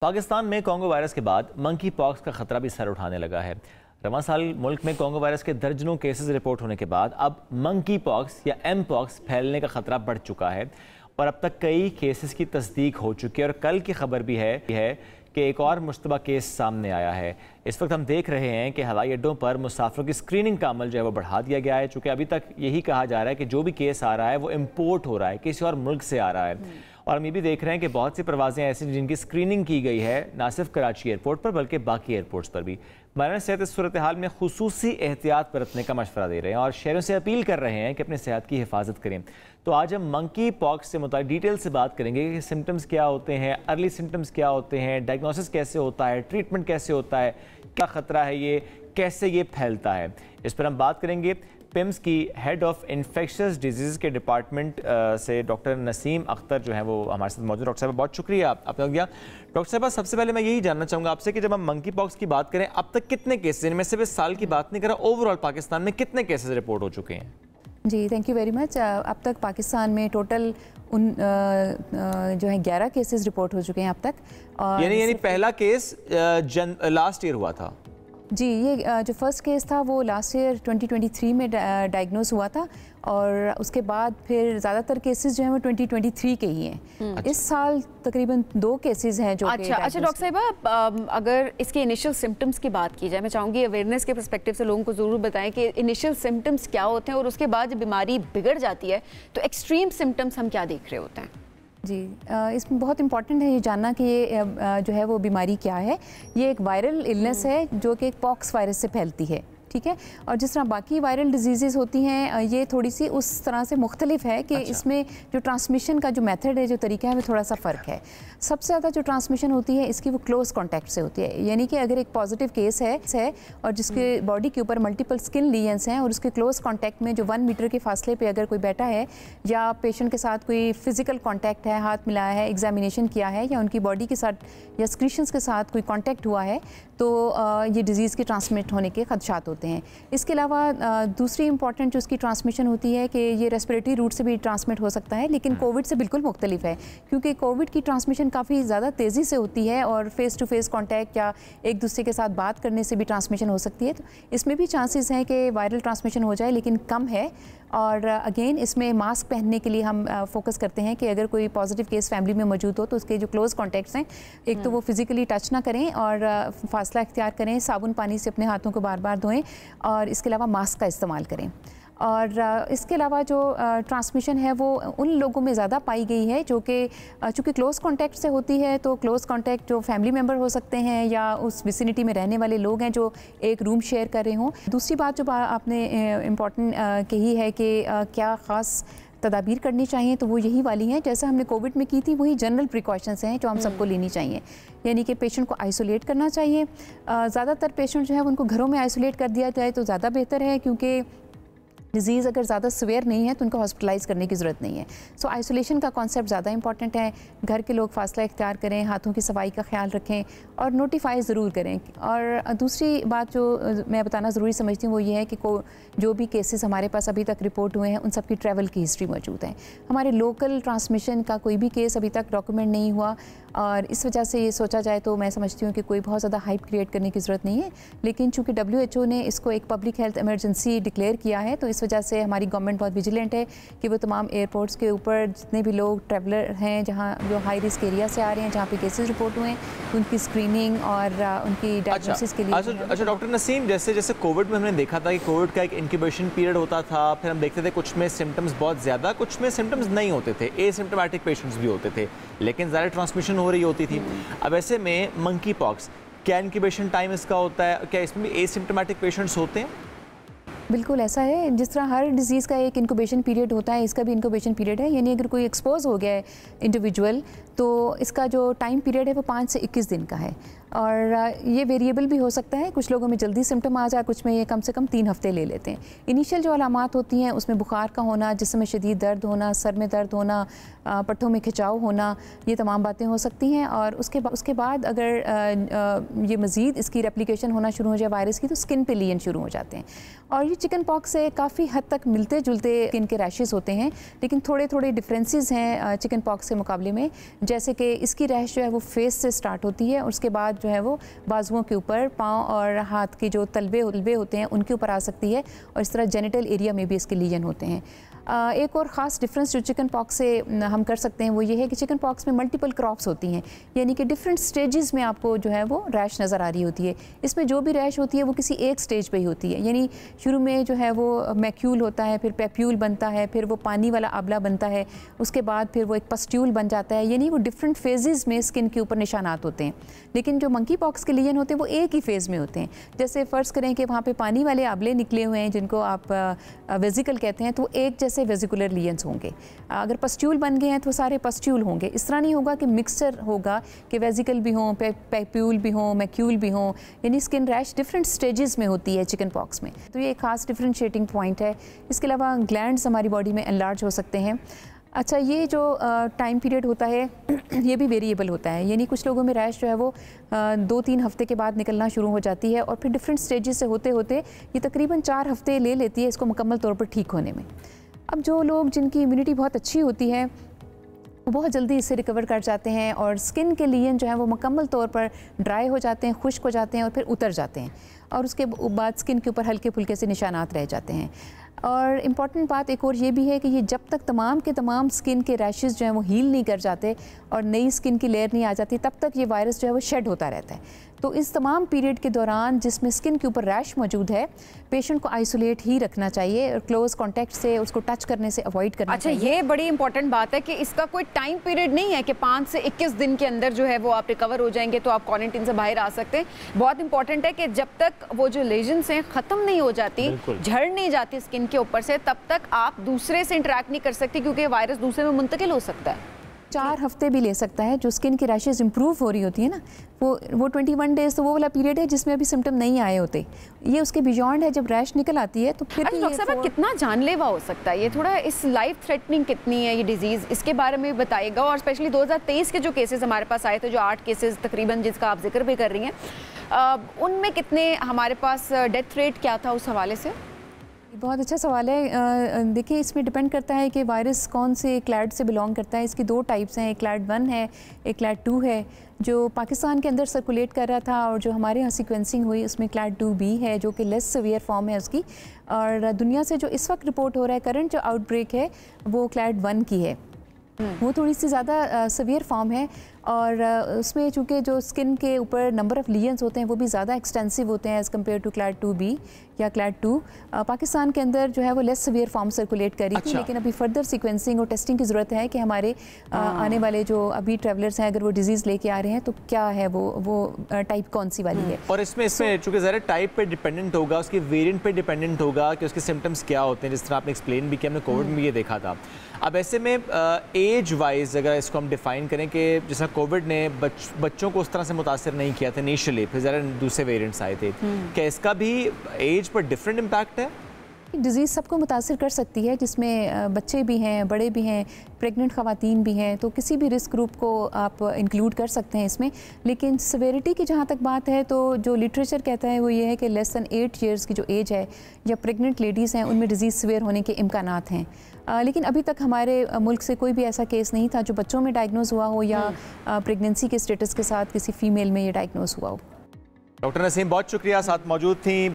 पाकिस्तान में Congo virus के बाद मंकी पॉक्स का खतरा भी सर उठाने लगा है। रवां साल मुल्क में कोंगो वायरस के दर्जनों केसेस रिपोर्ट होने के बाद अब मंकी पॉक्स या एम पॉक्स फैलने का खतरा बढ़ चुका है और अब तक कई केसेस की तस्दीक हो चुकी है। और कल की खबर भी है कि एक और मुश्तबा केस सामने आया है। इस वक्त हम देख रहे हैं कि हवाई अड्डों पर मुसाफिरों की स्क्रीनिंग का अमल जो है वो बढ़ा दिया गया है, चूँकि अभी तक यही कहा जा रहा है कि जो भी केस आ रहा है वो इम्पोर्ट हो रहा है, किसी और मुल्क से आ रहा है। और हम ये भी देख रहे हैं कि बहुत सी परवाज़ें ऐसी जिनकी स्क्रीनिंग की गई है, ना सिर्फ कराची एयरपोर्ट पर बल्कि बाकी एयरपोर्ट्स पर भी। माहिरान सेहत इस सूरत हाल में खुसूसी एहतियात बरतने का मशवरा दे रहे हैं और शहरों से अपील कर रहे हैं कि अपनी सेहत की हिफाजत करें। तो आज हम मंकी पॉक्स से मुताबिक डिटेल से बात करेंगे कि सिम्टम्स क्या होते हैं, अर्ली सिम्टम्स क्या होते हैं, डायग्नोसिस कैसे होता है, ट्रीटमेंट कैसे होता है, क्या ख़तरा है, ये कैसे ये फैलता है। इस पर हम बात करेंगे पिम्स की हेड ऑफ इन्फेक्शस डिजीज़ के डिपार्टमेंट से डॉक्टर नसीम अख्तर जो है वो हमारे साथ मौजूद। डॉक्टर साहब बहुत शुक्रिया आपने दिया। डॉक्टर साहब सबसे पहले मैं यही जानना चाहूँगा आपसे कि जब हम मंकी पॉक्स की बात करें अब तक कितने केसेस, इनमें सिर्फ इस साल की बात नहीं कर रहा, ओवरऑल पाकिस्तान में कितने केसेस रिपोर्ट हो चुके हैं? जी थैंक यू वेरी मच। अब तक पाकिस्तान में टोटल जो है 11 केसेस रिपोर्ट हो चुके हैं अब तक। यानी पहला केस लास्ट ईयर हुआ था? जी, ये जो फर्स्ट केस था वो लास्ट ईयर 2023 में डायग्नोस हुआ था और उसके बाद फिर ज़्यादातर केसेस जो हैं वो 2023 के ही हैं। इस साल तकरीबन 2 केसेस हैं जो अच्छा डॉक्टर साहिबा, अगर इसके इनिशियल सिम्टम्स की बात की जाए, मैं चाहूँगी अवेयरनेस के पर्सपेक्टिव से लोगों को ज़रूर बताएं कि इनिशियल सिम्टम्स क्या होते हैं और उसके बाद जब बीमारी बिगड़ जाती है तो एक्सट्रीम सिम्टम्स हम क्या देख रहे होते हैं? जी, इसमें बहुत इंपॉर्टेंट है ये जानना कि ये जो है वो बीमारी क्या है। ये एक वायरल इलनेस है जो कि एक पॉक्स वायरस से फैलती है, ठीक है। और जिस तरह बाकी वायरल डिजीज़ होती हैं ये थोड़ी सी उस तरह से मुख्तलिफ है कि इसमें जो ट्रांसमिशन का जो मेथड है, जो तरीका है, वो थोड़ा सा फ़र्क है। सबसे ज़्यादा जो ट्रांसमिशन होती है इसकी वो क्लोज कॉन्टैक्ट से होती है, यानी कि अगर एक पॉजिटिव केस है और जिसके बॉडी के ऊपर मल्टीपल स्किन लीजन्स हैं और उसके क्लोज कॉन्टैक्ट में जो 1 मीटर के फासले पे अगर कोई बैठा है या पेशेंट के साथ कोई फिजिकल कॉन्टैक्ट है, हाथ मिलाया है, एग्जामिनेशन किया है या उनकी बॉडी के साथ या स्क्रीशंस के साथ कोई कॉन्टैक्ट हुआ है तो ये डिज़ीज़ के ट्रांसमिट होने के खदशात होते हैं। इसके अलावा दूसरी इंपॉर्टेंट जो उसकी ट्रांसमिशन होती है कि ये रेस्पिरेटरी रूट से भी ट्रांसमिट हो सकता है, लेकिन कोविड से बिल्कुल मुख्तलिफ है क्योंकि कोविड की ट्रांसमिशन काफ़ी ज़्यादा तेज़ी से होती है और फेस टू फेस कॉन्टैक्ट या एक दूसरे के साथ बात करने से भी ट्रांसमिशन हो सकती है। तो इसमें भी चांसेस हैं कि वायरल ट्रांसमिशन हो जाए, लेकिन कम है। और अगेन इसमें मास्क पहनने के लिए हम फोकस करते हैं कि अगर कोई पॉजिटिव केस फैमिली में मौजूद हो तो उसके जो क्लोज कॉन्टैक्ट्स हैं, एक तो वो फिज़िकली टच ना करें और फासला इख्तियार करें, साबुन पानी से अपने हाथों को बार बार धोएं और इसके अलावा मास्क का इस्तेमाल करें। और इसके अलावा जो ट्रांसमिशन है वो उन लोगों में ज़्यादा पाई गई है जो कि चूँकि क्लोज़ कॉन्टैक्ट से होती है, तो क्लोज़ कॉन्टैक्ट जो फैमिली मेम्बर हो सकते हैं या उस विसिनिटी में रहने वाले लोग हैं जो एक रूम शेयर कर रहे हों। दूसरी बात जो आपने इम्पॉर्टेंट कही है कि क्या ख़ास तदाबीर करनी चाहिए, तो वो यही वाली हैं जैसे हमने कोविड में की थी, वही जनरल प्रिकॉशंस हैं जो हम सबको लेनी चाहिए। यानी कि पेशेंट को आइसोलेट करना चाहिए। ज़्यादातर पेशेंट जो है उनको घरों में आइसोलेट कर दिया जाए तो ज़्यादा बेहतर है क्योंकि डिज़ीज़ अगर ज़्यादा सीवियर नहीं है तो उनको हॉस्पिटलाइज़ करने की ज़रूरत नहीं है। सो आइसोलेशन का कॉन्सेप्ट ज़्यादा इंपॉर्टेंट है। घर के लोग फासला इख्तियार करें, हाथों की सफाई का ख्याल रखें और नोटिफाई ज़रूर करें। और दूसरी बात जो मैं बताना ज़रूरी समझती हूँ वो ये है कि जो भी केसेस हमारे पास अभी तक रिपोर्ट हुए हैं उन सब की ट्रैवल की हिस्ट्री मौजूद है। हमारे लोकल ट्रांसमिशन का कोई भी केस अभी तक डॉक्यूमेंट नहीं हुआ और इस वजह से ये सोचा जाए तो मैं समझती हूँ कि कोई बहुत ज़्यादा हाइप क्रिएट करने की ज़रूरत नहीं है। लेकिन चूँकि WHO ने इसको एक पब्लिक हेल्थ इमरजेंसी डिक्लेयर किया है तो इस वजह से हमारी गवर्नमेंट बहुत विजिलेंट है कि वो तमाम एयरपोर्ट्स के ऊपर जितने भी लोग ट्रैवलर हैं जहाँ जो हाई रिस्क एरिया से आ रहे हैं, जहाँ पे केसेस रिपोर्ट हुए हैं, उनकी स्क्रीनिंग और उनकी डायग्नोसिस के लिए। अच्छा डॉक्टर नसीम, जैसे कोविड में हमने देखा था कि कोविड का एक इंक्यूबेशन पीरियड होता था, फिर हम देखते थे कुछ में सिम्टम्स बहुत ज़्यादा, कुछ में सिम्टम्स नहीं होते थे, एसिम्टोमेटिक पेशेंट्स भी होते थे, लेकिन ज़्यादा ट्रांसमिशन हो रही होती थी। अब ऐसे में मंकी पॉक्स क्या इंक्यूबेशन टाइम इसका होता है? क्या इसमें भी एसिम्टोमेटिक पेशेंट्स होते हैं? बिल्कुल ऐसा है। जिस तरह हर डिज़ीज़ का एक इंक्यूबेशन पीरियड होता है, इसका भी इंक्यूबेशन पीरियड है। यानी अगर कोई एक्सपोज हो गया है इंडिविजुअल तो इसका जो टाइम पीरियड है वो 5 से 21 दिन का है और ये वेरिएबल भी हो सकता है। कुछ लोगों में जल्दी सिम्टम आ जाए, कुछ में ये कम से कम 3 हफ्ते ले लेते हैं। इनिशियल जो अलामात होती हैं उसमें बुखार का होना, जिस्म में शदीद दर्द होना, सर में दर्द होना, पट्टों में खिंचाव होना, ये तमाम बातें हो सकती हैं। और उसके बाद अगर ये मज़ीद इसकी रेप्लिकेशन होना शुरू हो जाए वायरस की तो स्किन पे लीजन शुरू हो जाते हैं। और ये चिकन पॉक्स से काफ़ी हद तक मिलते जुलते स्किन के रैशेस होते हैं, लेकिन थोड़े थोड़े डिफरेंसेस हैं चिकन पॉक्स के मुकाबले में। जैसे कि इसकी रैश जो है वो फेस से स्टार्ट होती है और उसके बाद जो है वो बाजुओं के ऊपर, पाँव और हाथ के जो तलबे होते हैं उनके ऊपर आ सकती है, और इस तरह जेनिटल एरिया में भी इसके लीजन होते हैं। एक और ख़ास डिफरेंस जो चिकन पॉक्स से हम कर सकते हैं वो ये है कि चिकन पॉक्स में मल्टीपल क्रॉप्स होती हैं, यानी कि डिफरेंट स्टेजेस में आपको जो है वो रैश नज़र आ रही होती है। इसमें जो भी रैश होती है वो किसी एक स्टेज पे ही होती है, यानी शुरू में जो है वो मैक्यूल होता है, फिर पैप्यूल बनता है, फिर वो पानी वाला आबला बनता है, उसके बाद फिर वो एक पस्ट्यूल बन जाता है, यानी वो डिफरेंट फेजेस में स्किन के ऊपर निशानात होते हैं। लेकिन जो मंकी पॉक्स के लीजन होते हैं वो एक ही फेज़ में होते हैं। जैसे फ़र्ज़ करें कि वहाँ पर पानी वाले आबले निकले हुए हैं जिनको आप वेजिकल कहते हैं, तो एक जैसे वेजिकुलर लीजन्स होंगे। अगर पस्ट्यूल बन गए हैं तो सारे पस्ट्यूल होंगे। इस तरह नहीं होगा कि मिक्सचर होगा कि वेजिकल भी हों, पैप्यूल भी हों, मैक्यूल भी हों, यानी स्किन रैश डिफरेंट स्टेजेस में होती है चिकन पॉक्स में। तो ये एक खास डिफरेंशिएटिंग पॉइंट है। इसके अलावा ग्लैंड्स हमारी बॉडी में एनलार्ज हो सकते हैं। अच्छा, ये जो टाइम पीरियड होता है ये भी वेरिएबल होता है, यानी कुछ लोगों में रैश जो है वो 2-3 हफ्ते के बाद निकलना शुरू हो जाती है, और फिर डिफरेंट स्टेजेस से होते होते ये तकरीबन 4 हफ्ते ले लेती है इसको मुकम्मल तौर पर ठीक होने में। अब जो लोग जिनकी इम्यूनिटी बहुत अच्छी होती है वो बहुत जल्दी इससे रिकवर कर जाते हैं, और स्किन के लीजन जो है वो मुकम्मल तौर पर ड्राई हो जाते हैं, खुश्क हो जाते हैं और फिर उतर जाते हैं, और उसके बाद स्किन के ऊपर हल्के फुल्के से निशानात रह जाते हैं। और इम्पॉर्टेंट बात एक और ये भी है कि ये जब तक तमाम के तमाम स्किन के रैशेस जो हैं वो हील नहीं कर जाते और नई स्किन की लेयर नहीं आ जाती, तब तक ये वायरस जो है वो शेड होता रहता है। तो इस तमाम पीरियड के दौरान जिसमें स्किन के ऊपर रैश मौजूद है, पेशेंट को आइसोलेट ही रखना चाहिए और क्लोज कॉन्टैक्ट से उसको टच करने से अवॉइड करना चाहिए। अच्छा, ये बड़ी इंपॉर्टेंट बात है कि इसका कोई टाइम पीरियड नहीं है कि 5 से 21 दिन के अंदर जो है वो आप रिकवर हो जाएंगे तो आप क्वारंटीन से बाहर आ सकते हैं। बहुत इंपॉर्टेंट है कि जब तक वो जो लेजन्स हैं ख़त्म नहीं हो जाती, झड़ नहीं जाती स्किन के ऊपर से, तब तक आप दूसरे से इंटरेक्ट नहीं कर सकते, क्योंकि वायरस दूसरे में मुंतकिल हो सकता है। 4 हफ्ते भी ले सकता है। जो स्किन की रैशेज इंप्रूव हो रही होती है ना, वो 21 डेज तो वो वाला पीरियड है जिसमें अभी सिम्टम नहीं आए होते। ये उसके बियॉन्ड है, जब रैश निकल आती है तो फिर डॉक्टर साहब कितना जानलेवा हो सकता है ये, थोड़ा इस लाइफ थ्रेटनिंग कितनी है ये डिजीज़, इसके बारे में भी बताइएगा। और स्पेशली 2023 के जो केसेस हमारे पास आए थे, जो 8 केसेस तकरीबन जिसका आप जिक्र भी कर रही हैं, उनमें कितने हमारे पास डेथ रेट क्या था उस हवाले से? बहुत अच्छा सवाल है। देखिए, इसमें डिपेंड करता है कि वायरस कौन से क्लैड से बिलोंग करता है। इसकी 2 टाइप्स हैं, एक क्लैड 1 है, एक क्लैड 2 है। जो पाकिस्तान के अंदर सर्कुलेट कर रहा था और जो हमारे यहाँ सीक्वेंसिंग हुई उसमें क्लैड 2B है, जो कि लेस सीवियर फॉर्म है उसकी। और दुनिया से जो इस वक्त रिपोर्ट हो रहा है, करंट जो आउटब्रेक है वो क्लैड 1 की है। वो थोड़ी सी ज़्यादा सीवियर फॉर्म है, और उसमें चूँकि जो स्किन के ऊपर नंबर ऑफ़ लीजन्स होते हैं वो भी ज़्यादा एक्सटेंसिव होते हैं as compare to clad 2B या क्लैड 2। पाकिस्तान के अंदर जो है वो लेस सीवियर फॉर्म सर्कुलेट कर रही थी, लेकिन अभी फर्दर सीक्वेंसिंग और टेस्टिंग की ज़रूरत है कि हमारे आने वाले जो अभी ट्रैवलर्स हैं, अगर वो डिजीज़ लेके आ रहे हैं तो क्या है वो टाइप कौन सी वाली है। और इसमें चूँकि ज़रा टाइप पे डिपेंडेंट होगा, उसके वेरिएंट पे डिपेंडेंट होगा कि उसके सिम्टम्स क्या होते हैं, जिस तरह आपने एक्सप्लेन भी किया, हमने कोविड में ये देखा था। अब ऐसे में एज वाइज अगर इसको हम डिफ़ाइन करें कि जैसा कोविड ने बच्चों को उस तरह से मुतासर नहीं किया था इनिशियली, फिर ज़रा दूसरे वेरिएंट्स आए थे, क्या इसका भी एज पर डिफरेंट इम्पैक्ट है? डिज़ीज़ सबको मुतासर कर सकती है, जिसमें बच्चे भी हैं, बड़े भी हैं, प्रेग्नेंट ख़वातीन भी हैं, तो किसी भी रिस्क ग्रुप को आप इंक्लूड कर सकते हैं इसमें। लेकिन सिवियरिटी की जहाँ तक बात है तो जो लिटरेचर कहता है वो ये है कि लेस दैन 8 ईयर्स की जो एज है या प्रेग्नेंट लेडीज़ हैं उनमें डिज़ीज़ सिवियर होने के इम्कानात हैं। लेकिन अभी तक हमारे मुल्क से कोई भी ऐसा केस नहीं था जो बच्चों में डायग्नोज हुआ हो या प्रेगनेंसी के स्टेटस के साथ किसी फ़ीमेल में ये डायग्नोज हुआ हो। डॉक्टर नसीम बहुत शुक्रिया, साथ मौजूद थी।